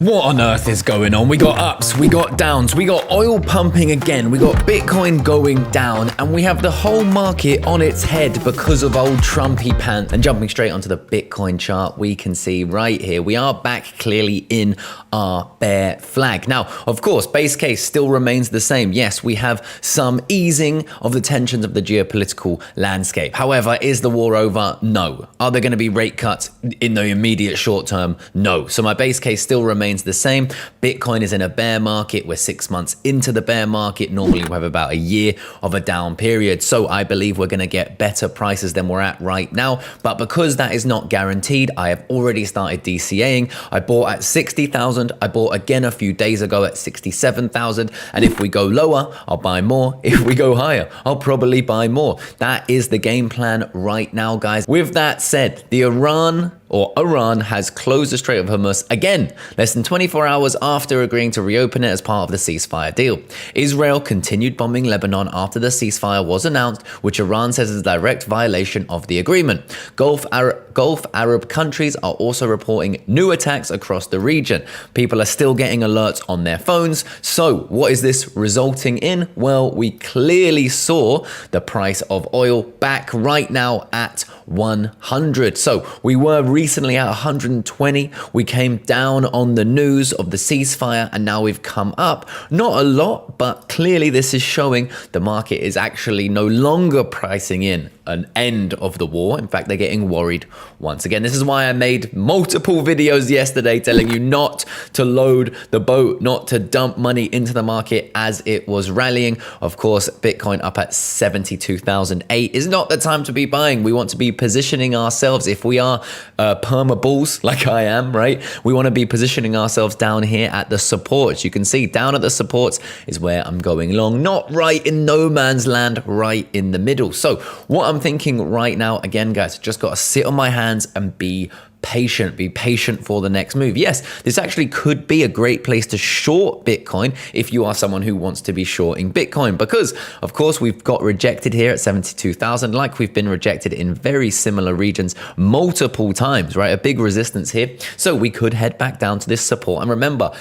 What on earth is going on? We got ups, we got downs, we got oil pumping again, we got Bitcoin going down, and we have the whole market on its head because of old Trumpy pants. And jumping straight onto the Bitcoin chart, we can see right here, we are back clearly in our bear flag. Now, of course, base case still remains the same. Yes, we have some easing of the tensions of the geopolitical landscape. However, is the war over? No. Are there going to be rate cuts in the immediate short term? No. So my base case still remains the same. Bitcoin is in a bear market. We're 6 months into the bear market. Normally we have about a year of a down period. So I believe we're going to get better prices than we're at right now. But because that is not guaranteed, I have already started DCAing. I bought at 60,000. I bought again a few days ago at 67,000. And if we go lower, I'll buy more. If we go higher, I'll probably buy more. That is the game plan right now, guys. With that said, Iran has closed the Strait of Hormuz again, less than 24 hours after agreeing to reopen it as part of the ceasefire deal. Israel continued bombing Lebanon after the ceasefire was announced, which Iran says is a direct violation of the agreement. Gulf Arab countries are also reporting new attacks across the region. People are still getting alerts on their phones. So what is this resulting in? Well, we clearly saw the price of oil back right now at 100. So we were recently at 120. We came down on the news of the ceasefire and now we've come up. Not a lot, but clearly this is showing the market is actually no longer pricing in an end of the war. In fact, they're getting worried once again. This is why I made multiple videos yesterday telling you not to load the boat, not to dump money into the market as it was rallying. Of course, Bitcoin up at 72,008 is not the time to be buying. We want to be positioning ourselves. If we are perma bulls like I am, right? We want to be positioning ourselves down here at the supports. You can see down at the supports is where I'm going long, not right in no man's land, right in the middle. So what I'm thinking right now, again, guys, just got to sit on my hands and be patient for the next move. Yes, this actually could be a great place to short Bitcoin if you are someone who wants to be shorting Bitcoin, because of course we've got rejected here at 72,000, like we've been rejected in very similar regions multiple times, right? A big resistance here. So we could head back down to this support. And remember,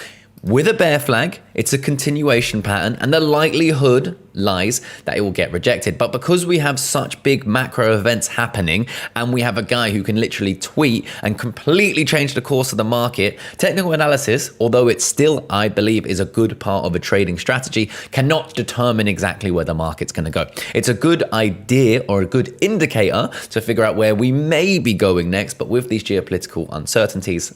with a bear flag, it's a continuation pattern and the likelihood lies that it will get rejected. But because we have such big macro events happening and we have a guy who can literally tweet and completely change the course of the market, technical analysis, although it still, I believe, is a good part of a trading strategy, cannot determine exactly where the market's going to go. It's a good idea or a good indicator to figure out where we may be going next. But with these geopolitical uncertainties,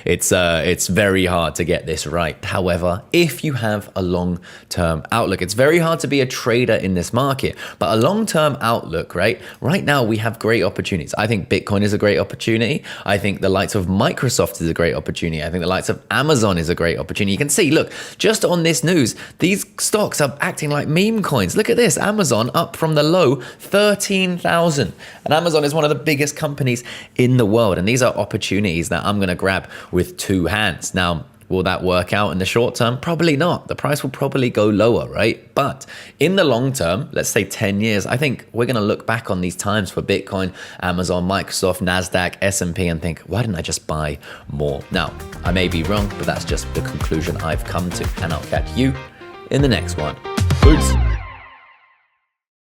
it's very hard to get this right. However, if you have a long-term outlook, it's very hard to be a trader in this market, but a long-term outlook, right? Right now we have great opportunities. I think Bitcoin is a great opportunity. I think the likes of Microsoft is a great opportunity. I think the likes of Amazon is a great opportunity. You can see, look, just on this news, these stocks are acting like meme coins. Look at this, Amazon up from the low 13,000. And Amazon is one of the biggest companies in the world. And these are opportunities that I'm going to grab with two hands. Now, will that work out in the short term? Probably not. The price will probably go lower, right? But in the long term, let's say 10 years, I think we're going to look back on these times for Bitcoin, Amazon, Microsoft, NASDAQ, S&P and think, why didn't I just buy more? Now, I may be wrong, but that's just the conclusion I've come to. And I'll catch you in the next one.